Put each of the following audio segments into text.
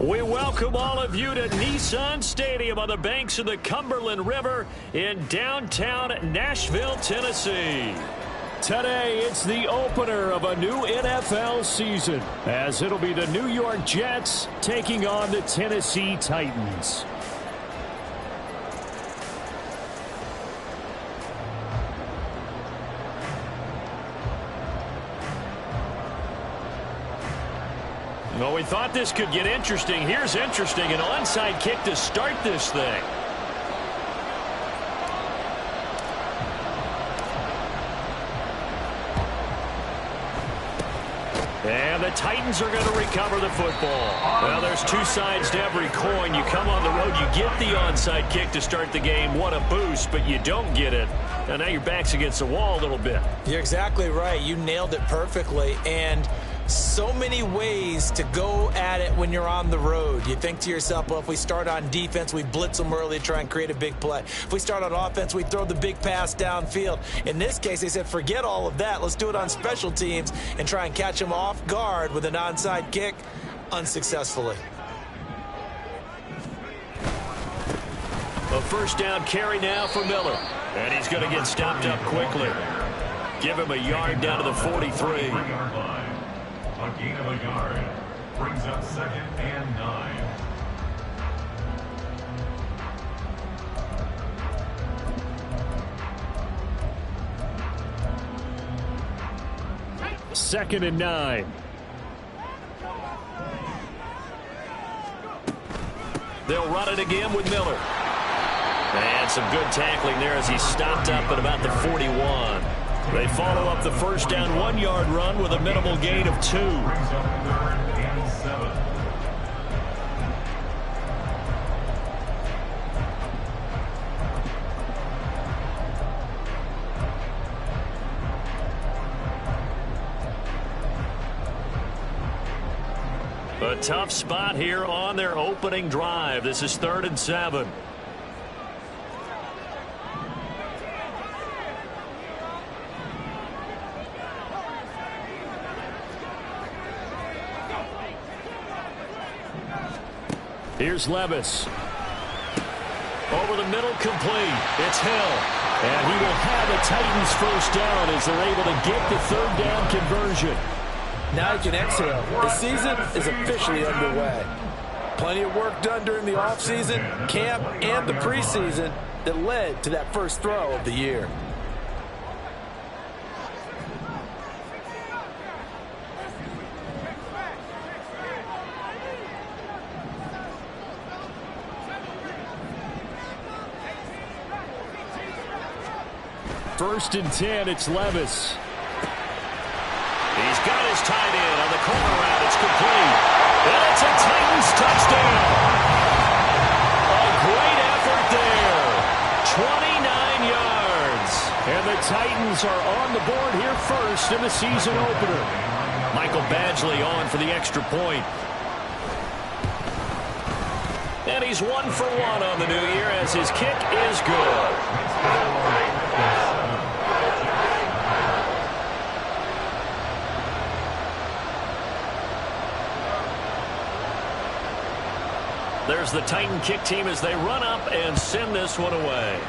We welcome all of you to Nissan Stadium on the banks of the Cumberland River in downtown Nashville, Tennessee. Today, it's the opener of a new NFL season, as it'll be the New York Jets taking on the Tennessee Titans. Well, we thought this could get interesting. Here's interesting, an onside kick to start this thing. And the Titans are going to recover the football. Well, there's two sides to every coin. You come on the road, you get the onside kick to start the game. What a boost, but you don't get it. And now your back's against the wall a little bit. You're exactly right. You nailed it perfectly. And so many ways to go at it when you're on the road. You think to yourself, well, if we start on defense, we blitz them early to try and create a big play. If we start on offense, we throw the big pass downfield. In this case, they said, forget all of that. Let's do it on special teams and try and catch them off guard with an onside kick unsuccessfully. A first down carry now for Miller. And he's going to get stopped up quickly. Give him a yard down to the 43. A gain of a yard brings up 2nd and 9. Second and 9. They'll run it again with Miller. And some good tackling there as he stopped up at about the 41. They follow up the first down 1-yard run with a minimal gain of 2. A tough spot here on their opening drive. This is 3rd and 7. Here's Levis. Over the middle, complete. It's Hill. And he will have a Titans first down as they're able to get the 3rd down conversion. Now you can exhale. The season is officially underway. Plenty of work done during the offseason, camp, and the preseason that led to that first throw of the year. First and 10, it's Levis. He's got his tight end on the corner route. It's complete. And it's a Titans touchdown. A great effort there. 29 yards. And the Titans are on the board here first in the season opener. Michael Badgley on for the extra point. And he's 1 for 1 on the new year as his kick is good. There's the Titan kick team as they run up and send this one away.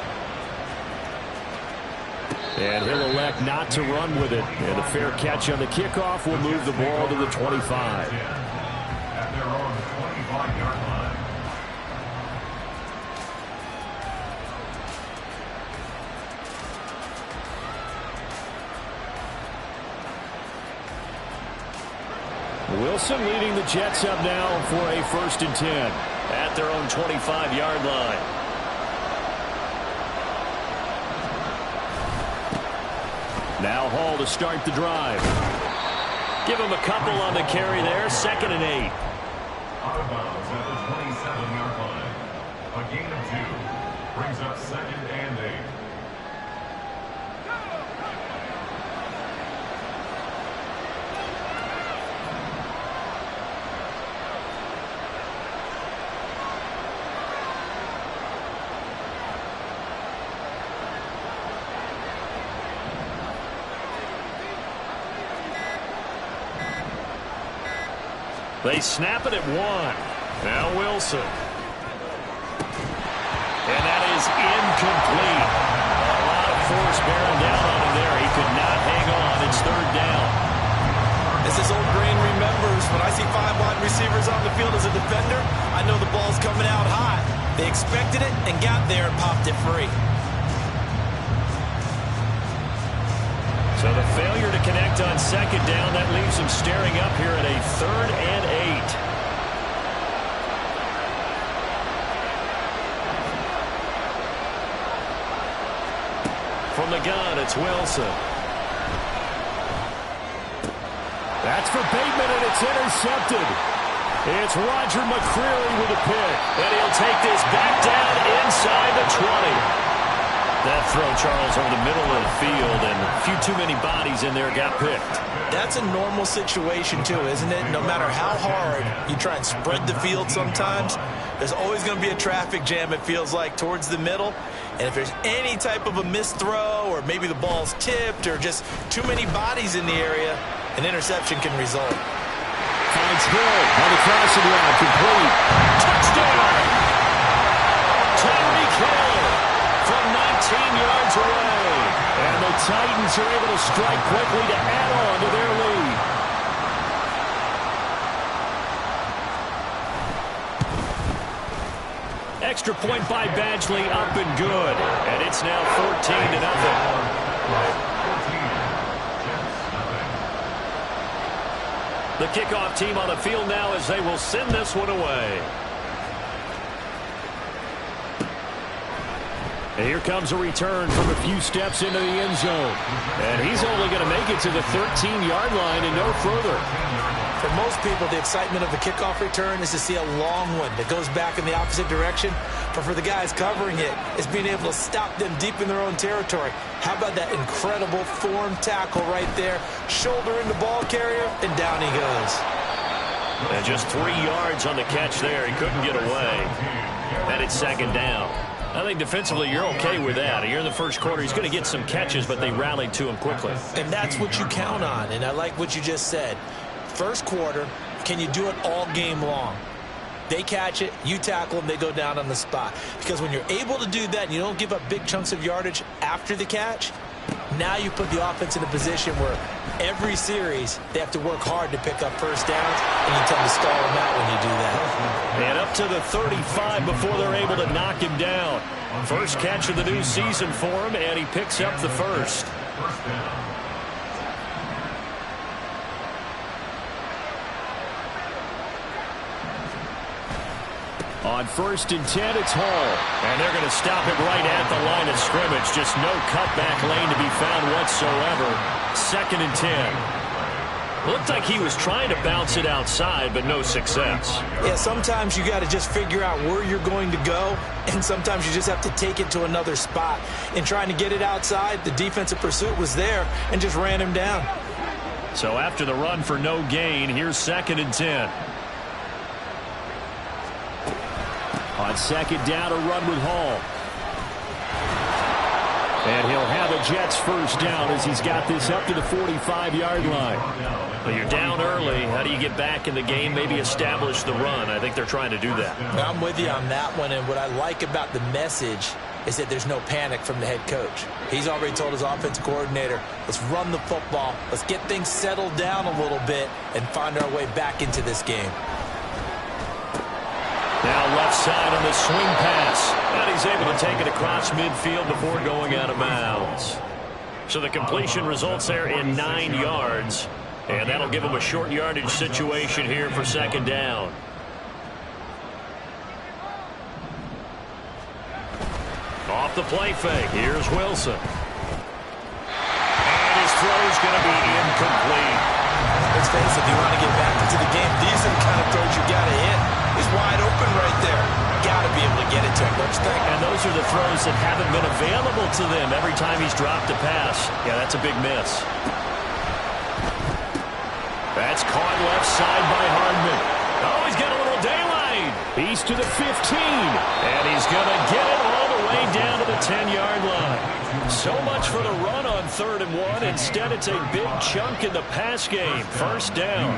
And he'll elect not to run with it. And a fair catch on the kickoff will move the ball to the 25. At their own 25-yard line. Wilson leading the Jets up now for a 1st and 10 at their own 25-yard line. Now Hall to start the drive. Give him a couple on the carry there. 2nd and 8. Out of bounds at the 27-yard line. A gain of 2 brings up 2nd and 8. They snap it at 1. Now Wilson. And that is incomplete. A lot of force bearing down on him there. He could not hang on. It's third down. As this old brain remembers, when I see 5 wide receivers on the field as a defender, I know the ball's coming out high. They expected it and got there and popped it free. So the failure to connect on second down, that leaves him staring up here at a 3rd and 8. From the gun, it's Wilson. That's for Bateman, and it's intercepted. It's Roger McCreary with a pick. And he'll take this back down inside the 20. That throw, Charles, over the middle of the field, and a few too many bodies in there got picked. That's a normal situation, too, isn't it? No matter how hard you try and spread the field sometimes, there's always going to be a traffic jam, it feels like, towards the middle. And if there's any type of a missed throw, or maybe the ball's tipped, or just too many bodies in the area, an interception can result. Finds Hill on the crossing route, complete. Touchdown! Tyreek Hill from 19 yards away. And the Titans are able to strike quickly to add on to their lead. Extra point by Badgley, up and good. And it's now 14-0. The kickoff team on the field now as they will send this one away. And here comes a return from a few steps into the end zone. And he's only going to make it to the 13-yard line and no further. For most people, the excitement of the kickoff return is to see a long one that goes back in the opposite direction. But for the guys covering it, it's being able to stop them deep in their own territory. How about that incredible form tackle right there? Shoulder in the ball carrier, and down he goes. And just 3 yards on the catch there. He couldn't get away. And it's second down. I think defensively you're okay with that. You're in the first quarter. He's going to get some catches, but they rallied to him quickly. And that's what you count on, and I like what you just said. First quarter, can you do it all game long? They catch it, you tackle them, they go down on the spot. Because when you're able to do that and you don't give up big chunks of yardage after the catch, now you put the offense in a position where every series they have to work hard to pick up first downs, and you tend to stall them out when you do that. And up to the 35 before they're able to knock him down. First catch of the new season for him, and he picks up the first. On 1st and 10, it's Hall. And they're going to stop it right at the line of scrimmage. Just no cutback lane to be found whatsoever. 2nd and 10. Looked like he was trying to bounce it outside, but no success. Yeah, sometimes you got to just figure out where you're going to go, and sometimes you just have to take it to another spot. In trying to get it outside, the defensive pursuit was there and just ran him down. So after the run for no gain, here's 2nd and 10. On second down, a run with Hall. And he'll have a Jets first down as he's got this up to the 45-yard line. Well, you're down early. How do you get back in the game, maybe establish the run? I think they're trying to do that. I'm with you on that one, and what I like about the message is that there's no panic from the head coach. He's already told his offensive coordinator, let's run the football, let's get things settled down a little bit and find our way back into this game. Now left side on the swing pass. And he's able to take it across midfield before going out of bounds. So the completion results there in 9 yards. And that'll give him a short yardage situation here for second down. Off the play fake. Here's Wilson. And his throw's going to be incomplete. Let's face it, if you want to get back into the game, these are the kind of throws you got to hit. He's wide open right there. Got to be able to get it to him, don't you think? And those are the throws that haven't been available to them every time he's dropped a pass. Yeah, that's a big miss. That's caught left side by Hardman. Oh, he's got a little daylight. He's to the 15. And he's going to get it all the way down to the 10-yard line. So much for the run on 3rd and 1. Instead, it's a big chunk in the pass game. First down.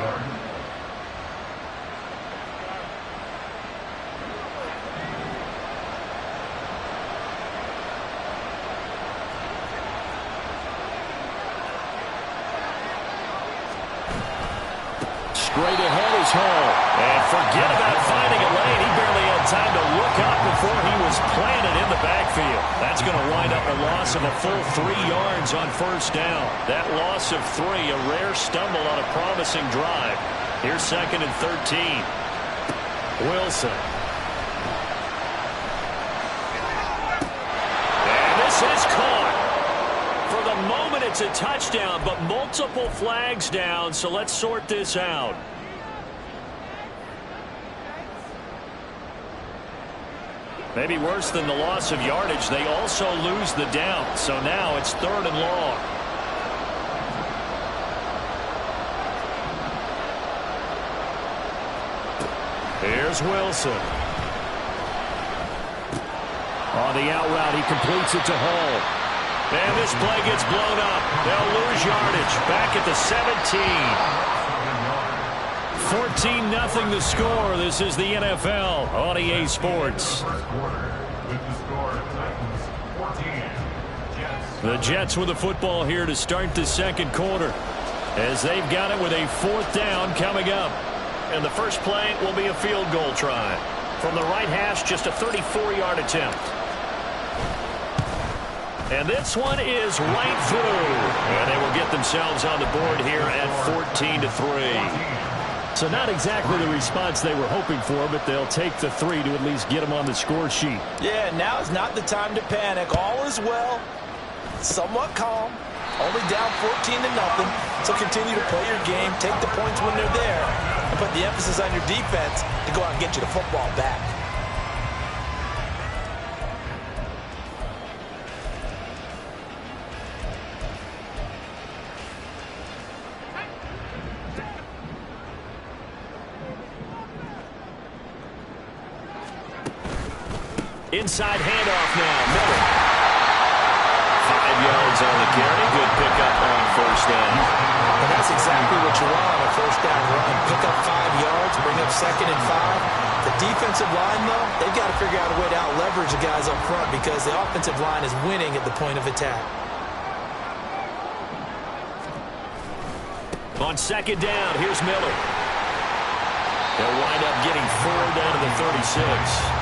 Straight ahead is Hall. And forget about finding a lane. He barely had time to look up before he was planted in the backfield. That's going to wind up a loss of a full 3 yards on first down. That loss of 3, a rare stumble on a promising drive. Here's 2nd and 13. Wilson. And this is caught. For the moment, it's a touchdown, but multiple flags down, so let's sort this out. Maybe worse than the loss of yardage, they also lose the down, so now it's 3rd and long. Here's Wilson. On the out route, he completes it to Hall. And this play gets blown up. They'll lose yardage. Back at the 17. 14-0 the score. This is the NFL on EA Sports. The Jets with the football here to start the 2nd quarter, as they've got it with a 4th down coming up. And the first play will be a field goal try. From the right hash, just a 34-yard attempt. And this one is right through. And they will get themselves on the board here at 14-3. So not exactly the response they were hoping for, but they'll take the 3 to at least get them on the score sheet. Yeah, now is not the time to panic. All is well. Somewhat calm. Only down 14-0. So continue to play your game. Take the points when they're there. And put the emphasis on your defense to go out and get you the football back. Inside handoff now. Miller. 5 yards on the carry. Good pickup on first down. And that's exactly what you want on a first down run. Pick up 5 yards, bring up 2nd and 5. The defensive line, though, they've got to figure out a way to out-leverage the guys up front because the offensive line is winning at the point of attack. On 2nd down, here's Miller. They'll wind up getting 4 down to the 36.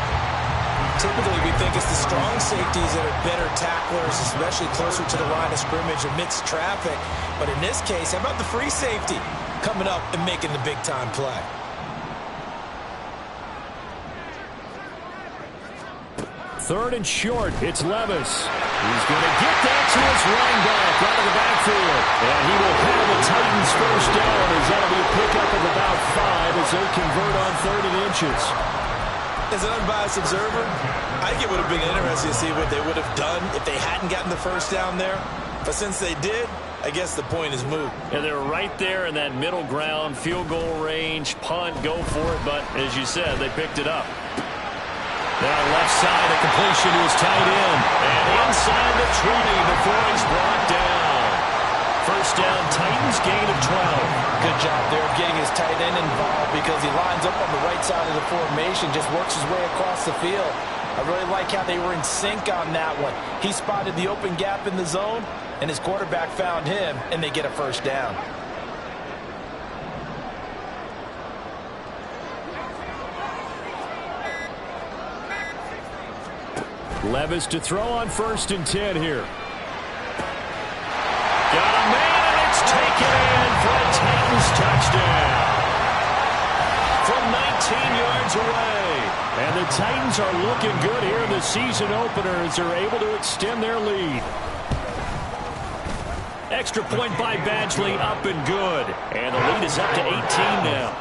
Typically, we think it's the strong safeties that are better tacklers, especially closer to the line of scrimmage amidst traffic. But in this case, how about the free safety coming up and making the big-time play? Third and short, it's Levis. He's going to get that to his running back out of the backfield. And he will have the Titans first down as that'll be a pickup of about 5 as they convert on 3rd and inches. As an unbiased observer, I think it would have been interesting to see what they would have done if they hadn't gotten the first down there. But since they did, I guess the point is moot. And they're right there in that middle ground, field goal range, punt, go for it. But as you said, they picked it up. Now left side, a completion to his tight end. And inside the 20 before he's brought down. First down, Titans gain of 12. Good job there of getting his tight end involved because he lines up on the right side of the formation, just works his way across the field. I really like how they were in sync on that one. He spotted the open gap in the zone, and his quarterback found him, and they get a first down. Levis to throw on 1st and 10 here. Got a man, and it's taken in for a Titans touchdown. From 19 yards away. And the Titans are looking good here in the season opener as they're able to extend their lead. Extra point by Badgley, up and good. And the lead is up to 18 now.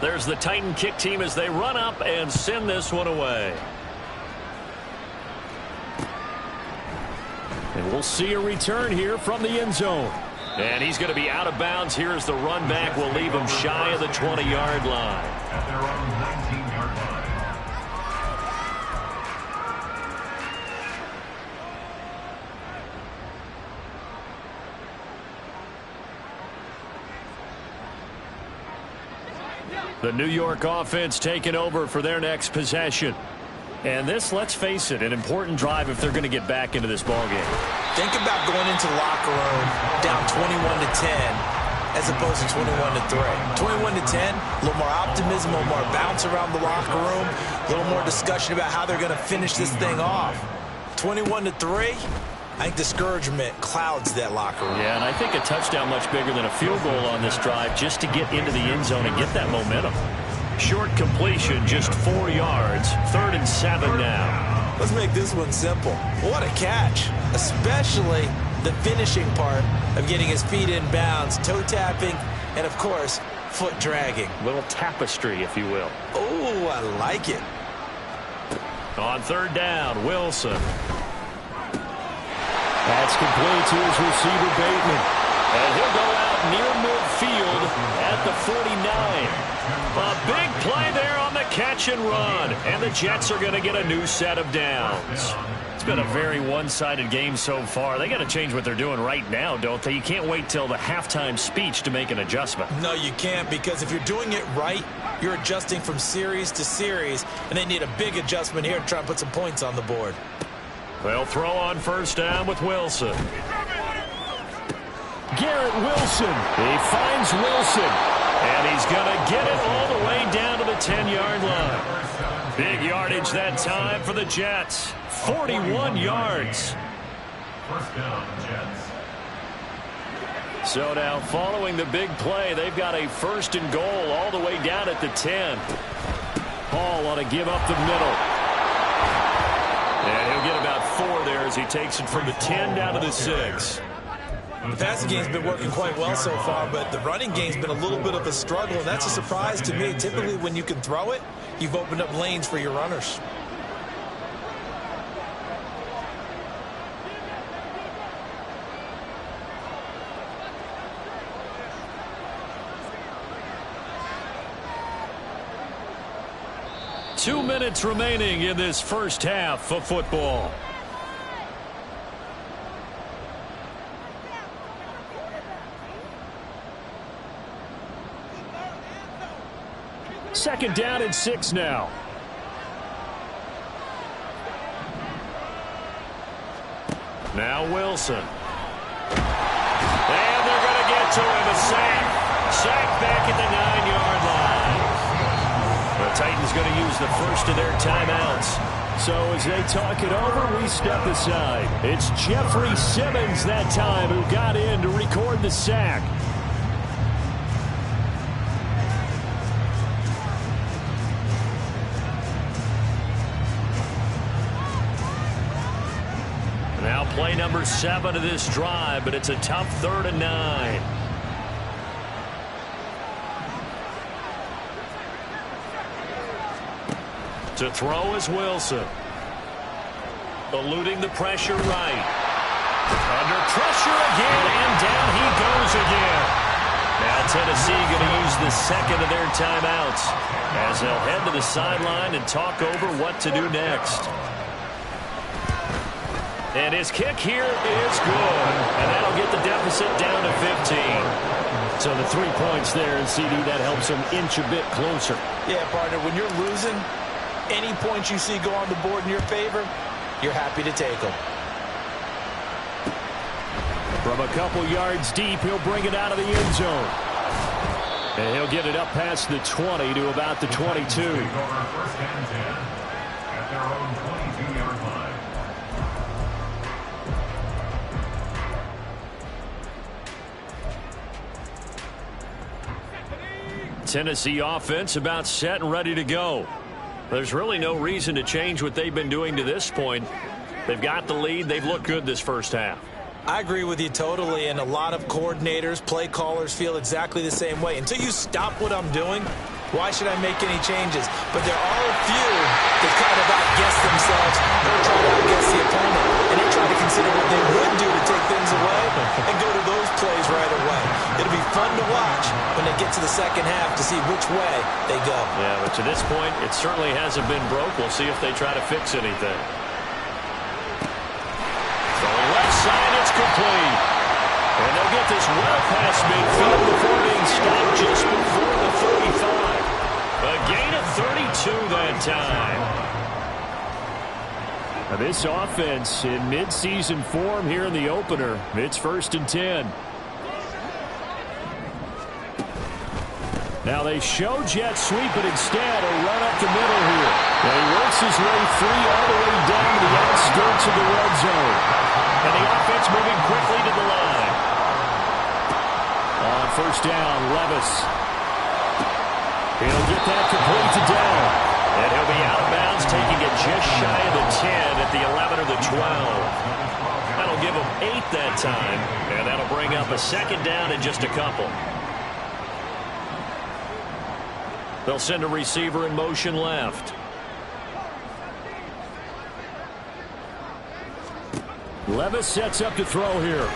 There's the Titan kick team as they run up and send this one away. And we'll see a return here from the end zone. And he's going to be out of bounds here as the run back will leave him shy of the 20-yard line. At their own 19-yard line. The New York offense taking over for their next possession. And this, let's face it, an important drive if they're going to get back into this ballgame. Think about going into the locker room down 21-10 as opposed to 21-3. 21-10, a little more optimism, a little more bounce around the locker room, a little more discussion about how they're going to finish this thing off. 21-3, I think discouragement clouds that locker room. Yeah, and I think a touchdown much bigger than a field goal on this drive just to get into the end zone and get that momentum. Short completion, just 4 yards. 3rd and 7 now. Let's make this one simple. What a catch, especially the finishing part of getting his feet in bounds, toe tapping, and of course, foot dragging. Little tapestry, if you will. Oh, I like it. On 3rd down, Wilson. That's complete to his receiver, Bateman. And he'll go out near midfield at the 49. A big play there on the catch and run. And the Jets are going to get a new set of downs. It's been a very one-sided game so far. They got to change what they're doing right now, don't they? You can't wait till the halftime speech to make an adjustment. No, you can't, because if you're doing it right, you're adjusting from series to series, and they need a big adjustment here to try and put some points on the board. They'll throw on 1st down with Wilson. Garrett Wilson. He finds Wilson. And he's going to get it all the way down to the 10-yard line. Big yardage that time for the Jets. 41 yards. 1st down, Jets. So now following the big play, they've got a 1st and goal all the way down at the 10. Hall ought to give up the middle. And he'll get about 4 there as he takes it from the 10 down to the 6. The passing game's been working quite well so far, but the running game's been a little bit of a struggle, and that's a surprise to me. Typically, when you can throw it, you've opened up lanes for your runners. Two minutes remaining in this first half of football. Second down and 6 now. Now Wilson. And they're going to get to him. A sack. Sack back at the 9-yard line. The Titans going to use the first of their timeouts. So as they talk it over, we step aside. It's Jeffrey Simmons that time who got in to record the sack. Now play number 7 of this drive, but it's a tough 3rd and 9. To throw is Wilson. Eluding the pressure right. Under pressure again, and down he goes again. Now Tennessee going to use the second of their timeouts as they'll head to the sideline and talk over what to do next. And his kick here is good. And that'll get the deficit down to 15. So the 3 points there, and CD, that helps them inch a bit closer. Yeah, partner, when you're losing, any points you see go on the board in your favor, you're happy to take them. From a couple yards deep, he'll bring it out of the end zone. And he'll get it up past the 20 to about the 22. 1st and 10 at their own 22-yard line. Tennessee offense about set and ready to go. There's really no reason to change what they've been doing to this point. They've got the lead. They've looked good this first half. I agree with you totally, and a lot of coordinators, play callers feel exactly the same way. Until you stop what I'm doing, why should I make any changes? But there are a few that kind of outguess themselves or try to outguess the opponent, and they try to consider what they would do to take things away and go to those plays right away. It'll be fun to watch when they get to the second half to see which way they go. Yeah, but to this point, it certainly hasn't been broke. We'll see if they try to fix anything. Throwing left side, it's complete. And they'll get this well past midfield before being stopped just before the 35. A gain of 32 that time. Now this offense in midseason form here in the opener. It's 1st and 10. Now they show jet sweep, but instead a run up the middle here. And he works his way free all the way down to the outskirts of the red zone. And the offense moving quickly to the line. On 1st down, Levis. He'll get that complete to Dell. And he'll be out of bounds, taking it just shy of the 10 at the 11 or the 12. That'll give him 8 that time. And that'll bring up a 2nd down in just a couple. They'll send a receiver in motion left. Levis sets up to throw here.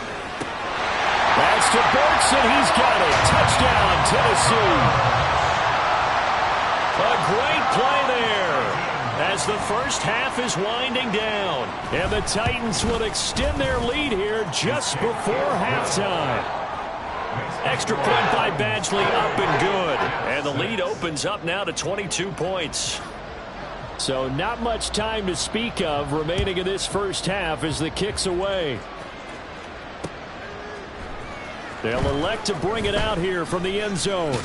That's to Burks, and he's got it. Touchdown, Tennessee. A great play there as the first half is winding down. And the Titans will extend their lead here just before halftime. Extra point by Badgley, up and good. And the lead opens up now to 22 points. So not much time to speak of remaining in this first half as the kick's away. They'll elect to bring it out here from the end zone.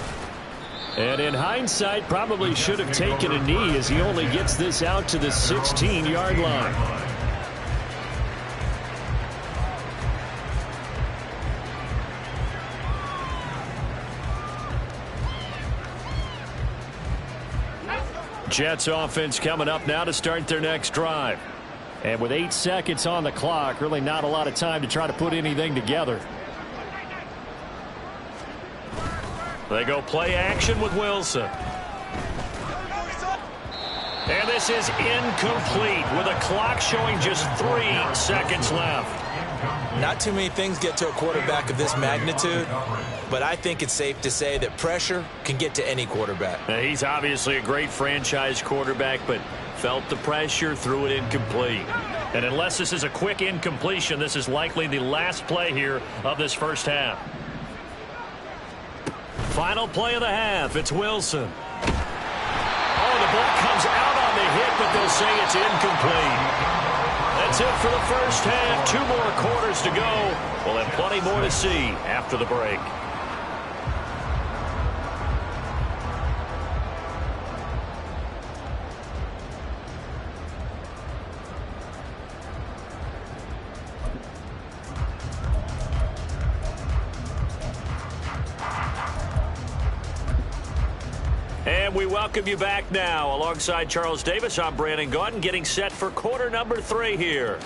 And in hindsight, probably should have taken a knee as he only gets this out to the 16-yard line. Jets offense coming up now to start their next drive. And with 8 seconds on the clock, really not a lot of time to try to put anything together. They go play action with Wilson. And this is incomplete with a clock showing just 3 seconds left. Not too many things get to a quarterback of this magnitude, but I think it's safe to say that pressure can get to any quarterback. Now, he's obviously a great franchise quarterback, but felt the pressure, threw it incomplete. And unless this is a quick incompletion, this is likely the last play here of this first half. Final play of the half, it's Wilson. Oh, the ball comes out on the hit, but they'll say it's incomplete. That's it for the first half. 2 more quarters to go. We'll have plenty more to see after the break. And we welcome you back now. Alongside Charles Davis, I'm Brandon Gaudin, getting set for quarter number 3 here.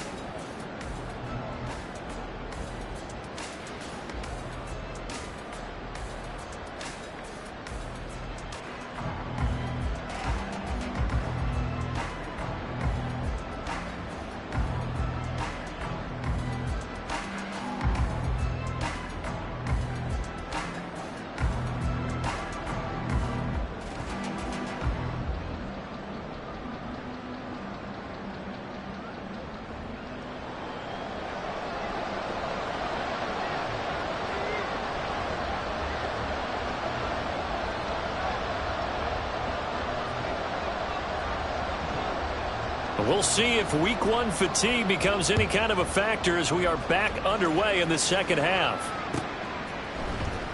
We'll see if week 1 fatigue becomes any kind of a factor as we are back underway in the second half.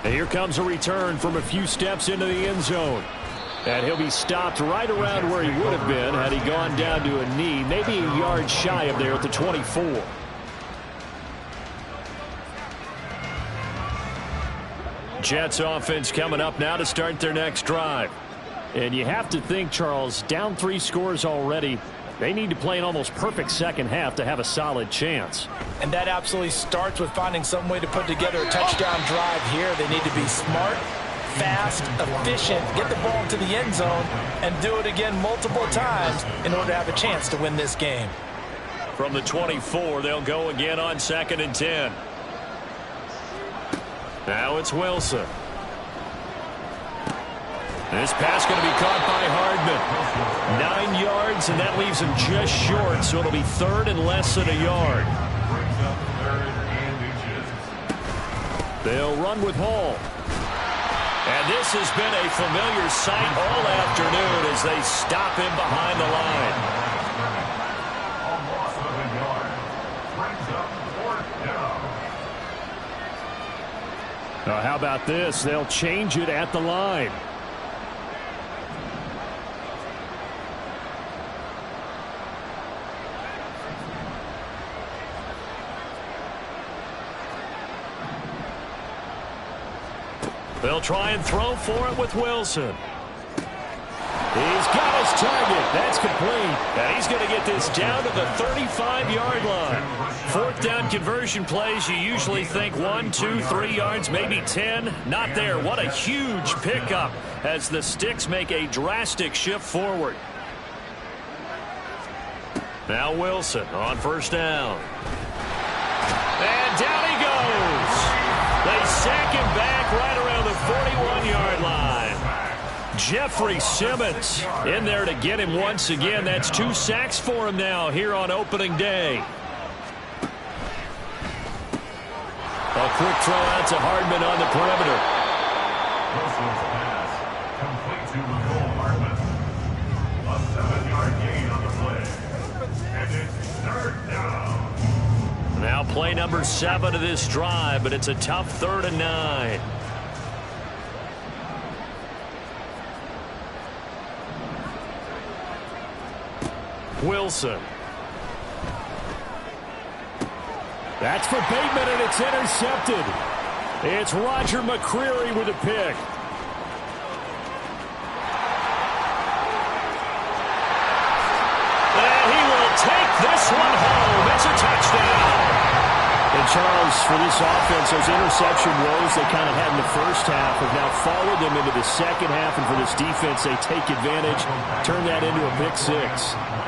And here comes a return from a few steps into the end zone. And he'll be stopped right around where he would have been had he gone down to a knee, maybe a yard shy of there at the 24. Jets offense coming up now to start their next drive. And you have to think, Charles, down 3 scores already. They need to play an almost perfect second half to have a solid chance. And that absolutely starts with finding some way to put together a touchdown drive here. They need to be smart, fast, efficient, get the ball into the end zone, and do it again multiple times in order to have a chance to win this game. From the 24, they'll go again on 2nd and 10. Now it's Wilson. This pass going to be caught by Hardman. 9 yards, and that leaves him just short, so it'll be 3rd and less than a yard. They'll run with Hall. And this has been a familiar sight all afternoon as they stop him behind the line. How about this? They'll change it at the line. They'll try and throw for it with Wilson. He's got his target. That's complete. And he's going to get this down to the 35-yard line. Fourth down conversion plays, you usually think 1, 2, 3 yards, maybe 10. Not there. What a huge pickup as the Sticks make a drastic shift forward. Now Wilson on first down. And down he goes. They sack him back right around the 41-yard line. Jeffrey Simmons in there to get him once again. That's 2 sacks for him now here on opening day. A quick throw out to Hardman on the perimeter. Wilson's pass complete to Nicole Hardman. A 7-yard gain on the play. And it's third down. Now play number 7 of this drive, but it's a tough 3rd and 9. Wilson. That's for Bateman, and it's intercepted. It's Roger McCreary with a pick. And he will take this one home. It's a touchdown. And Charles, for this offense, those interception woes they kind of had in the first half have now followed them into the second half. And for this defense, they take advantage, turn that into a pick 6.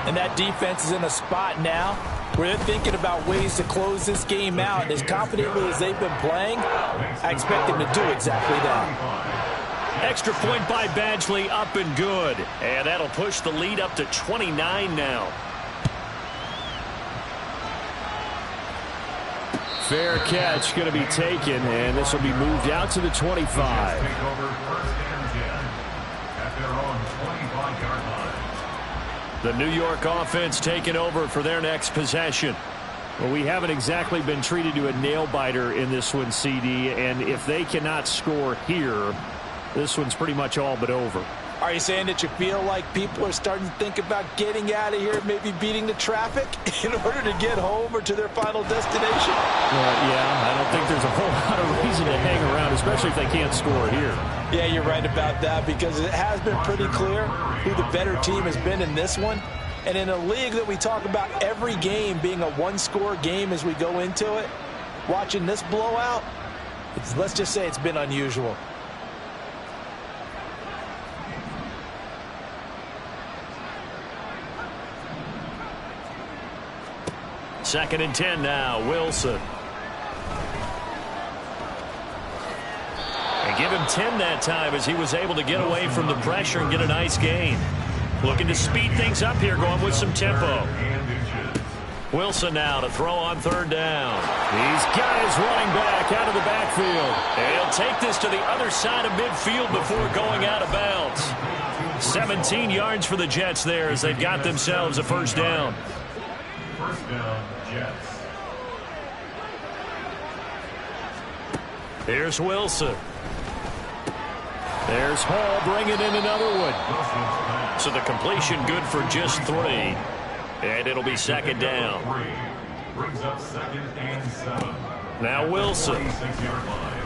And that defense is in a spot now where they're thinking about ways to close this game out. And as confidently as they've been playing, I expect them to do exactly that. Extra point by Badgley, up and good. And that'll push the lead up to 29 now. Fair catch going to be taken, and this will be moved out to the 25. Take over 1st and 10 at their own 25-yard line. The New York offense taking over for their next possession. Well, we haven't exactly been treated to a nail-biter in this one, CD, and if they cannot score here, this one's pretty much all but over. Are you saying that you feel like people are starting to think about getting out of here, maybe beating the traffic in order to get home or to their final destination? Yeah, I don't think there's a whole lot of reason to hang around, especially if they can't score here. Yeah, you're right about that, because it has been pretty clear who the better team has been in this one. And in a league that we talk about every game being a one-score game as we go into it, watching this blowout, let's just say it's been unusual. Second and 10 now, Wilson. And give him 10 that time as he was able to get away from the pressure and get a nice gain. Looking to speed things up here, going with some tempo. Wilson now to throw on 3rd down. He's got his running back out of the backfield. And he'll take this to the other side of midfield before going out of bounds. 17 yards for the Jets there as they've got themselves a 1st down. 1st down, Jets. Here's Wilson. There's Hall bringing in another one. So the completion good for just 3. And it'll be 2nd down. Brings up 2nd and 7. Now Wilson. 26-yard line.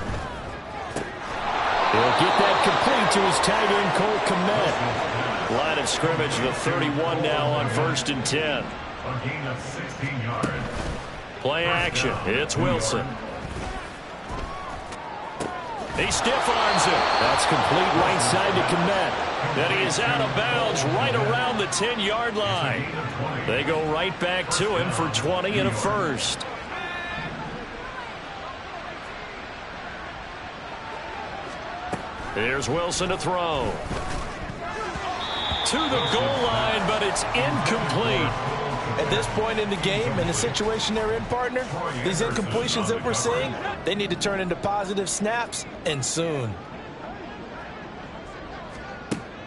He'll get that complete to his tight end, Cole Kmet. Line of scrimmage, the 31 now on 1st and 10. A gain of 16 yards. Play action. It's Wilson. He stiff arms him. That's complete right side to Kmet. Then he is out of bounds right around the 10-yard line. They go right back to him for 20 and a 1st. Here's Wilson to throw. To the goal line, but it's incomplete. At this point in the game, in the situation they're in, partner, these incompletions that we're seeing, they need to turn into positive snaps, and soon.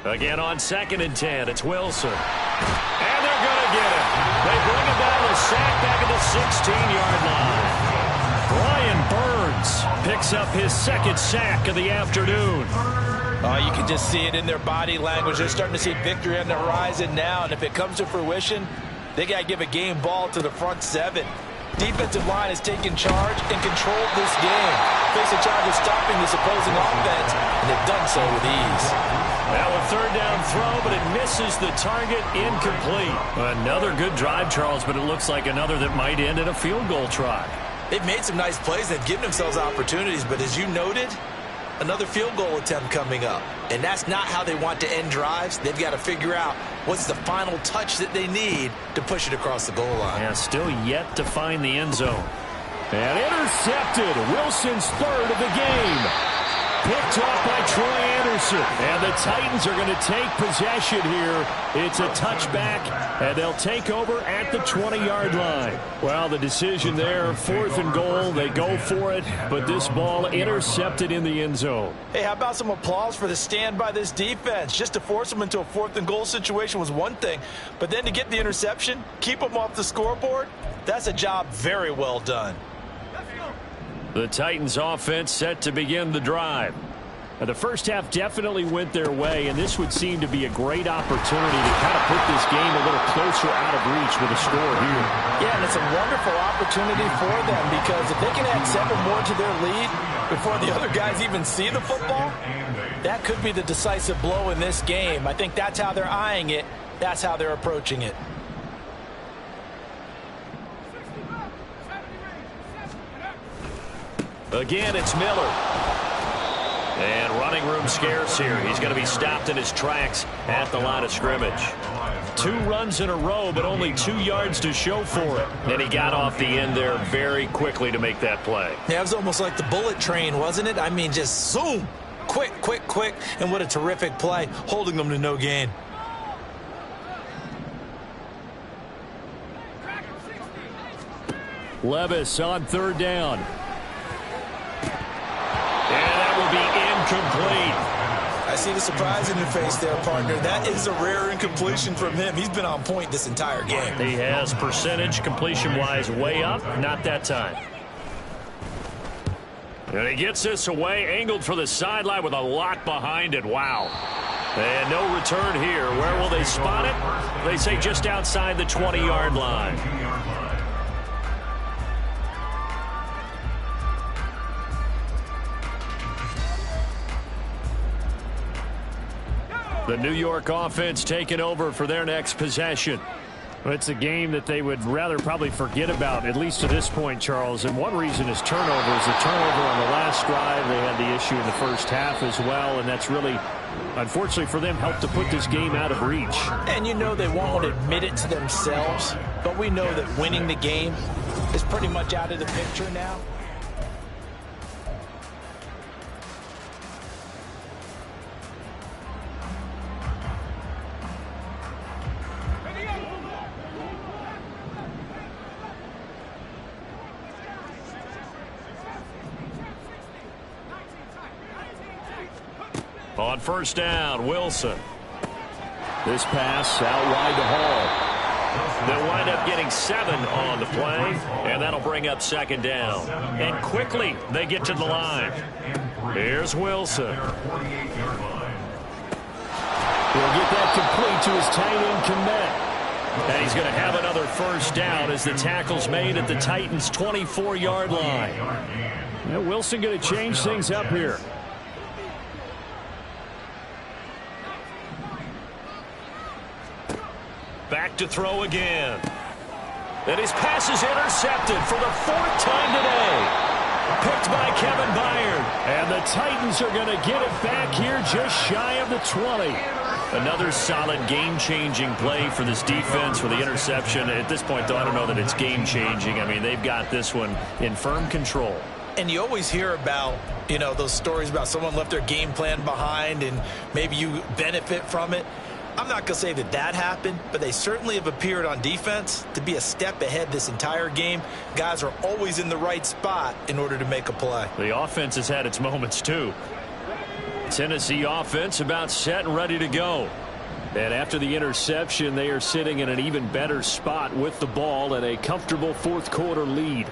Again on 2nd and 10, it's Wilson. And they're going to get him. They bring him down a sack back at the 16-yard line. Brian Burns picks up his second sack of the afternoon. Oh, you can just see it in their body language. They're starting to see victory on the horizon now, and if it comes to fruition, they got to give a game ball to the front seven. Defensive line has taken charge and controlled this game. Face a charge of stopping this opposing offense, and they've done so with ease. Now a third down throw, but it misses the target, incomplete. Another good drive, Charles, but it looks like another that might end in a field goal try. They've made some nice plays. They've given themselves opportunities, but as you noted, another field goal attempt coming up. And that's not how they want to end drives. They've got to figure out what's the final touch that they need to push it across the goal line. Yeah, still yet to find the end zone. And intercepted. Wilson's third of the game. Picked off by Troy Anderson. And the Titans are going to take possession here. It's a touchback, and they'll take over at the 20-yard line. Well, the decision there, 4th and goal. They go for it, but this ball intercepted in the end zone. Hey, how about some applause for the stand by this defense? Just to force them into a 4th and goal situation was one thing, but then to get the interception, keep them off the scoreboard, that's a job very well done. The Titans offense set to begin the drive. Now, the first half definitely went their way, and this would seem to be a great opportunity to kind of put this game a little closer out of reach with a score here. Yeah, and it's a wonderful opportunity for them because if they can add 7 more to their lead before the other guys even see the football, that could be the decisive blow in this game. I think that's how they're eyeing it. That's how they're approaching it. Again, it's Miller. And running room scarce here. He's going to be stopped in his tracks at the line of scrimmage. 2 runs in a row, but only 2 yards to show for it. And he got off the end there very quickly to make that play. Yeah, it was almost like the bullet train, wasn't it? I mean, just zoom. Quick, quick, quick. And what a terrific play, holding them to no gain. Levis on 3rd down. And that will be incomplete. I see the surprise in your face there, partner. That is a rare incompletion from him. He's been on point this entire game. He has percentage completion-wise way up. Not that time. And he gets this away, angled for the sideline with a lot behind it. Wow. And no return here. Where will they spot it? They say just outside the 20-yard line. The New York offense taking over for their next possession. It's a game that they would rather probably forget about, at least to this point, Charles. And one reason is turnovers. The turnover on the last drive, they had the issue in the first half as well. And that's really, unfortunately for them, helped to put this game out of reach. And you know they won't admit it to themselves. But we know that winning the game is pretty much out of the picture now. On 1st down, Wilson. This pass out wide to Hall. They'll wind up getting 7 on the play, and that'll bring up 2nd down. And quickly, they get to the line. Here's Wilson. Their 48-yard line. He'll get that complete to his tight end, Kmet. And he's going to have another 1st down as the tackle's made at the Titans' 24-yard line. Now, Wilson going to change things up here. Back to throw again. And his pass is intercepted for the 4th time today. Picked by Kevin Byard. And the Titans are going to get it back here just shy of the 20. Another solid game-changing play for this defense with the interception. At this point, though, I don't know that it's game-changing. I mean, they've got this one in firm control. And you always hear about, you know, those stories about someone left their game plan behind and maybe you benefit from it. I'm not going to say that that happened, but they certainly have appeared on defense to be a step ahead this entire game. Guys are always in the right spot in order to make a play. The offense has had its moments, too. Tennessee offense about set and ready to go. And after the interception, they are sitting in an even better spot with the ball and a comfortable 4th quarter lead.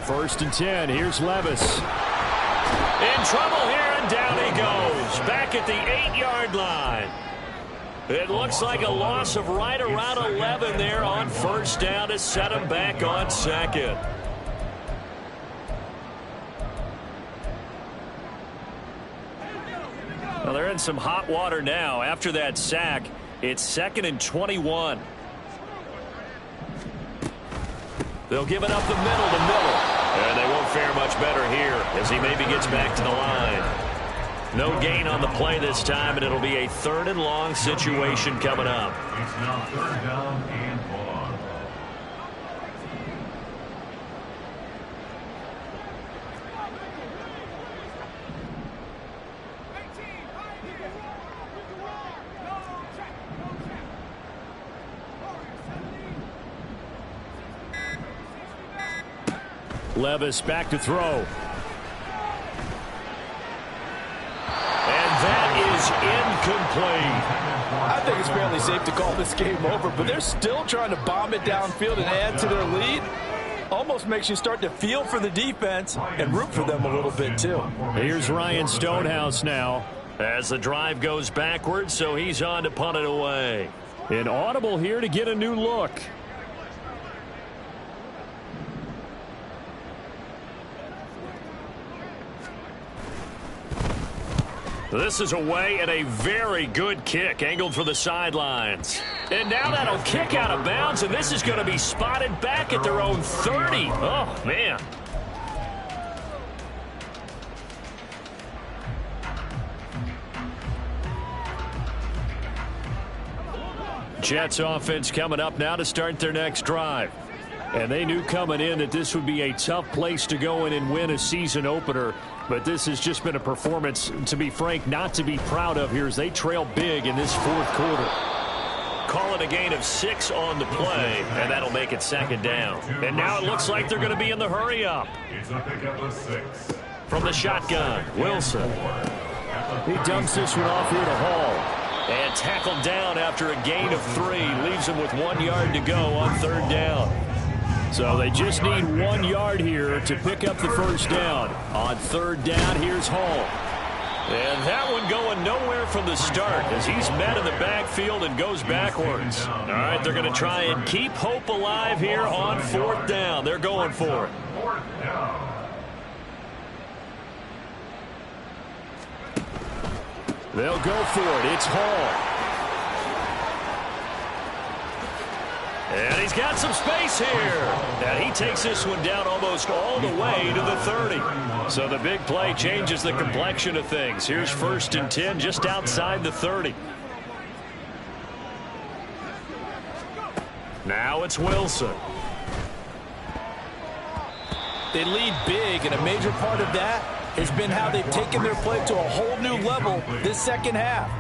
First and 10. Here's Levis. In trouble here, and down he goes. Back at the 8-yard line. It looks like a loss of right around 11 there on first down to set him back on second. Well, they're in some hot water now. After that sack, it's 2nd and 21. They'll give it up the middle to Miller. And they won't fare much better here as he maybe gets back to the line. No gain on the play this time, and it'll be a 3rd and long situation coming up. It's now 3rd down and long. Levis back to throw. And that is incomplete. I think it's fairly safe to call this game over, but they're still trying to bomb it downfield and add to their lead. Almost makes you start to feel for the defense and root for them a little bit, too. Here's Ryan Stonehouse now as the drive goes backwards, so he's on to punt it away. An audible here to get a new look. This is away and a very good kick angled for the sidelines. And now that'll kick out of bounds, and this is going to be spotted back at their own 30. Oh, man. Jets offense coming up now to start their next drive. And they knew coming in that this would be a tough place to go in and win a season opener. But this has just been a performance, to be frank, not to be proud of here as they trail big in this 4th quarter. Call it a gain of 6 on the play, and that'll make it 2nd down. And now it looks like they're going to be in the hurry up. It's a pickup of 6. From the shotgun, Wilson. He dumps this one off here to Hall. And tackled down after a gain of 3. Leaves him with 1 yard to go on 3rd down. So they just need 1 yard here to pick up the first down. On 3rd down, here's Hall. And that one going nowhere from the start as he's met in the backfield and goes backwards. All right, they're going to try and keep hope alive here on 4th down. They're going for it. 4th down. They'll go for it. It's Hall. And he's got some space here. And he takes this one down almost all the way to the 30. So the big play changes the complexion of things. Here's 1st and 10 just outside the 30. Now it's Wilson. They lead big, and a major part of that has been how they've taken their play to a whole new level this second half.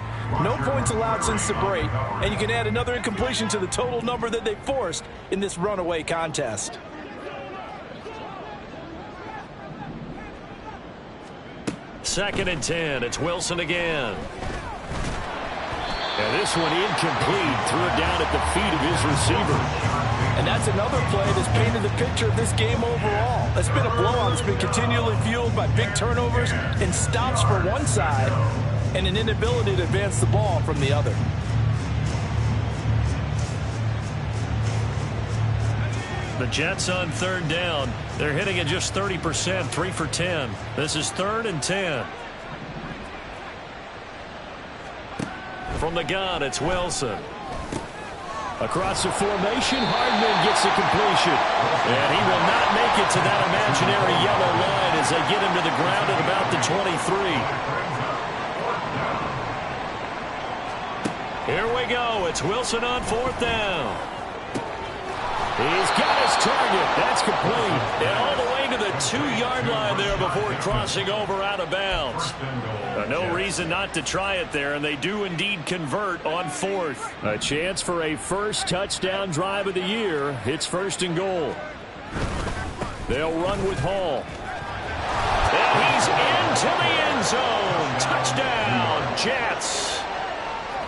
No points allowed since the break, and you can add another incompletion to the total number that they forced in this runaway contest. Second and 10. It's Wilson again. And this one incomplete. Threw it down at the feet of his receiver. And that's another play that's painted the picture of this game overall. It's been a blowout that's been continually fueled by big turnovers and stops for one side and an inability to advance the ball from the other. The Jets on 3rd down. They're hitting at just 30%, 3 for 10. This is 3rd and 10. From the gun, it's Wilson. Across the formation, Hardman gets the completion. And he will not make it to that imaginary yellow line as they get him to the ground at about the 23. Here we go. It's Wilson on 4th down. He's got his target. That's complete. And all the way to the 2-yard line there before crossing over out of bounds. No reason not to try it there, and they do indeed convert on 4th. A chance for a first touchdown drive of the year. It's 1st and goal. They'll run with Hall. And he's into the end zone. Touchdown, Jets.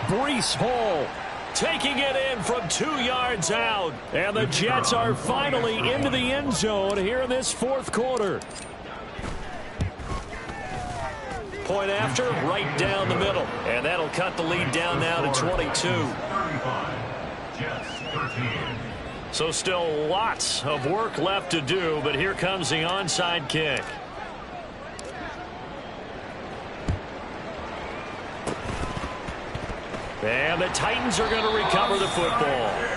Breece Hall taking it in from 2 yards out. And the Jets are finally into the end zone here in this fourth quarter. Point after, right down the middle. And that'll cut the lead down now to 22. 35. Jets 13. So still lots of work left to do, but here comes the onside kick. And the Titans are going to recover the football.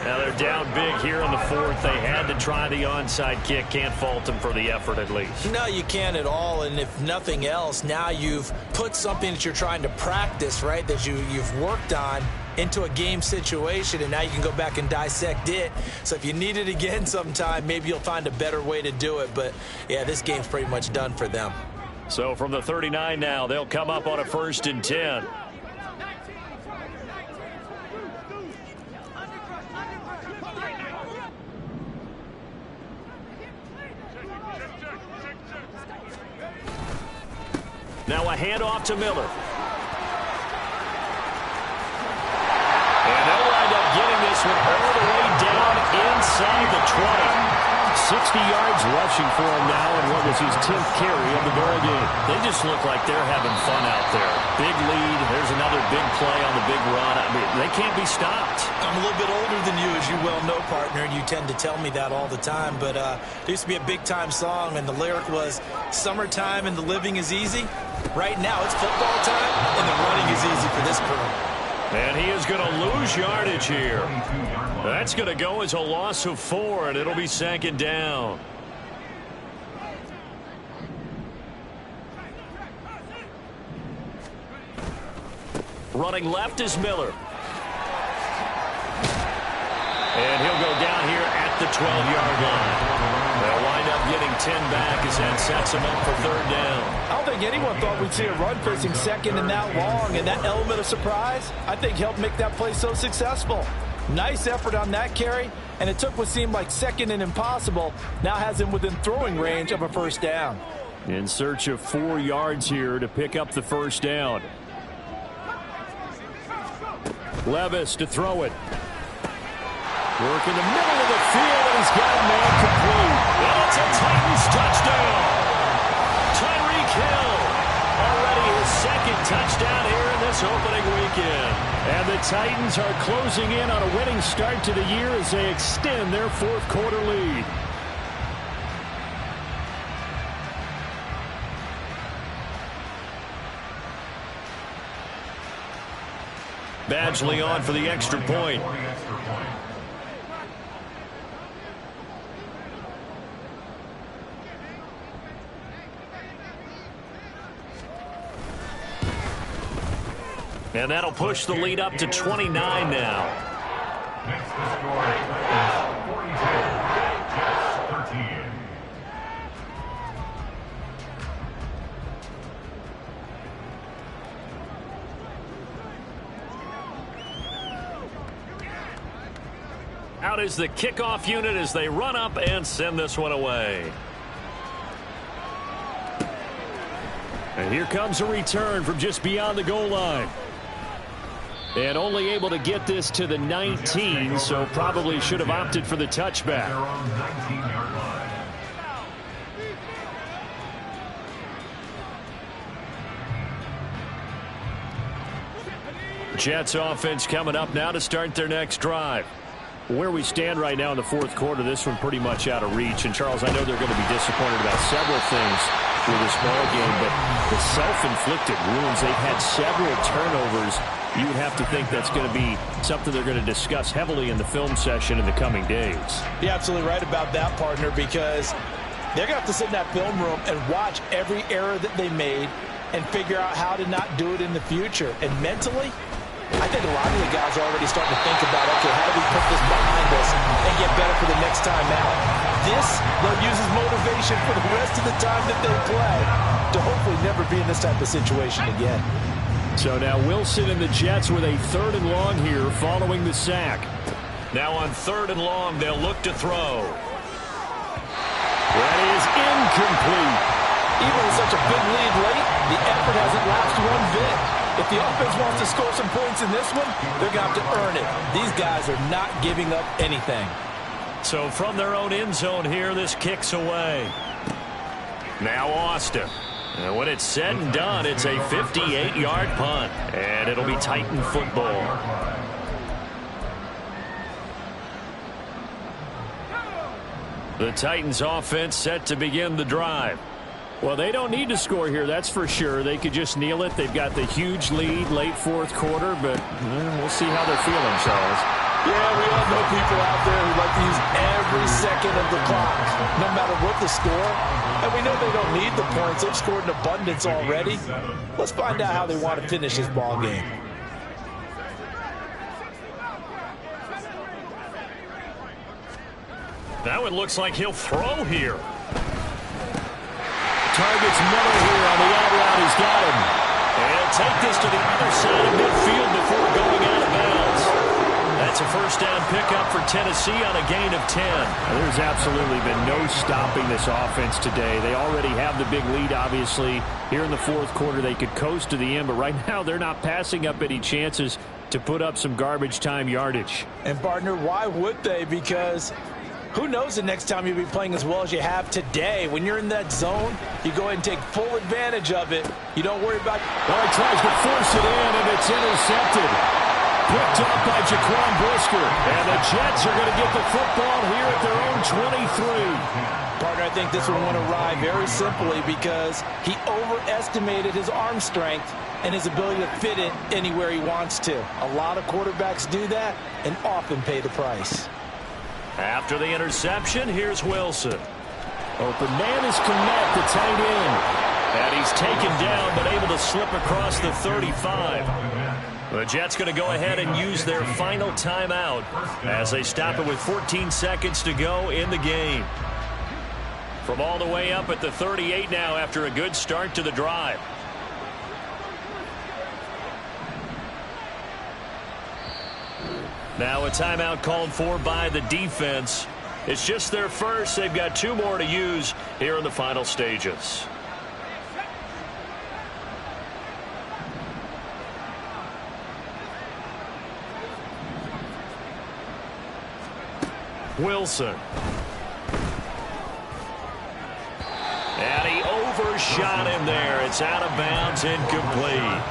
Now they're down big here in the fourth. They had to try the onside kick. Can't fault them for the effort at least. No, you can't at all. And if nothing else, now you've put something that you're trying to practice, right, that you've worked on into a game situation, and now you can go back and dissect it. So if you need it again sometime, maybe you'll find a better way to do it. But, yeah, this game's pretty much done for them. So from the 39 now, they'll come up on a 1st and 10. Now a handoff to Miller. And they'll wind up getting this one all the way down inside the 20. 60 yards rushing for him now in what was his 10th carry of the ball game. They just look like they're having fun out there. Big lead. There's another big play on the big run. I mean, they can't be stopped. I'm a little bit older than you, as you well know, partner, and you tend to tell me that all the time. But there used to be a big-time song, and the lyric was, "Summertime and the living is easy." Right now, it's football time, and the running is easy for this crew. And he is going to lose yardage here. That's going to go as a loss of 4, and it'll be 2nd down. Running left is Miller. And he'll go down here at the 12-yard line. They'll wind up getting 10 back as that sets him up for 3rd down. I don't think anyone thought we'd see a run facing 2nd and that long, and that element of surprise, I think, helped make that play so successful. Nice effort on that carry, and it took what seemed like 2nd and impossible, now has him within throwing range of a 1st down. In search of 4 yards here to pick up the 1st down. Levis to throw it. Work in the middle of the field, and he's got a man complete. And it's a Titans touchdown. Tyreek Hill, already his 2nd touchdown here in this opening weekend. And the Titans are closing in on a winning start to the year as they extend their 4th quarter lead. Badgley on for the extra point. And that'll push the lead up to 29 now. Next to score is 42. Jets 13. Out is the kickoff unit as they run up and send this one away. And here comes a return from just beyond the goal line. And only able to get this to the 19, so probably should have opted for the touchback. They're on 19-yard line. Jets offense coming up now to start their next drive. Where we stand right now in the 4th quarter, this one pretty much out of reach. And, Charles, I know they're going to be disappointed about several things with this ball game, but the self-inflicted wounds, they've had several turnovers. You would have to think that's going to be something they're going to discuss heavily in the film session in the coming days. You're absolutely right about that, partner, because they're going to have to sit in that film room and watch every error that they made and figure out how to not do it in the future. And mentally, I think a lot of the guys are already starting to think about, okay, how do we put this behind us and get better for the next time out? This, they'll use as motivation for the rest of the time that they play to hopefully never be in this type of situation again. So now Wilson and the Jets with a 3rd and long here following the sack. Now on 3rd and long, they'll look to throw. That is incomplete. Even with such a big lead late, the effort hasn't lapsed one bit. If the offense wants to score some points in this one, they're going to have to earn it. These guys are not giving up anything. So from their own end zone here, this kicks away. Now Austin. And when it's said and done, it's a 58-yard punt. And it'll be Titan football. The Titans offense set to begin the drive. Well, they don't need to score here, that's for sure. They could just kneel it. They've got the huge lead late fourth quarter, but we'll see how they're feeling, Charles. Yeah, we all know people out there who like to use every second of the clock, no matter what the score. And we know they don't need the points. They've scored in abundance already. Let's find out how they want to finish this ball game. Now it looks like he'll throw here. Targets Miller here on the out route. He's got him. And he'll take this to the other side of midfield before going out of bounds. That's a first down pickup for Tennessee on a gain of 10. There's absolutely been no stopping this offense today. They already have the big lead, obviously. Here in the fourth quarter, they could coast to the end, but right now they're not passing up any chances to put up some garbage time yardage. And, partner, why would they? Because who knows the next time you'll be playing as well as you have today. When you're in that zone, you go ahead and take full advantage of it. You don't worry about... Well, he tries to force it in, and it's intercepted. Picked up by Jaquan Brisker. And the Jets are going to get the football here at their own 23. Partner, I think this one went awry very simply because he overestimated his arm strength and his ability to fit it anywhere he wants to. A lot of quarterbacks do that and often pay the price. After the interception, here's Wilson. Open man is Kmet, the tight end. And he's taken down, but able to slip across the 35. The Jets going to go ahead and use their final timeout as they stop it with 14 seconds to go in the game. From all the way up at the 38 now after a good start to the drive. Now a timeout called for by the defense. It's just their first. They've got 2 more to use here in the final stages. Wilson. And he overshot him there. It's out of bounds, incomplete.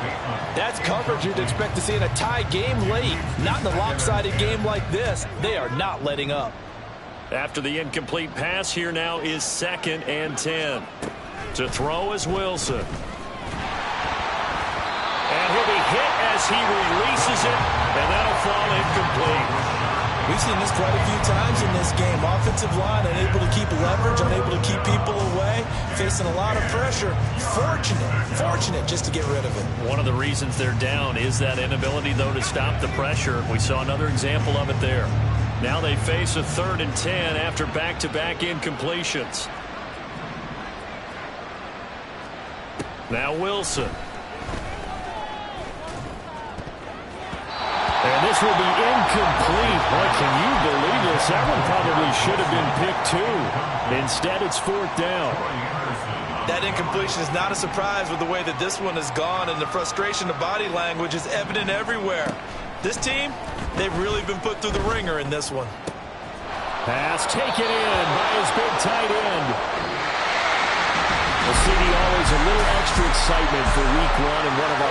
That's coverage you'd expect to see in a tie game late. Not in a lopsided game like this. They are not letting up. After the incomplete pass, here now is 2nd and 10. To throw is Wilson. And he'll be hit as he releases it, and that'll fall incomplete. We've seen this quite a few times in this game. Offensive line unable to keep leverage, unable to keep people away, facing a lot of pressure. Fortunate just to get rid of it. One of the reasons they're down is that inability, though, to stop the pressure. We saw another example of it there. Now they face a 3rd and 10 after back-to-back incompletions. Now Wilson. And this will be incomplete. Boy, can you believe this? That one probably should have been picked too. Instead, it's 4th down. That incompletion is not a surprise with the way that this one has gone, and the frustration, the body language is evident everywhere. This team, they've really been put through the ringer in this one. Pass taken in by his big tight end. We'll see always a little extra excitement for week 1 in one of our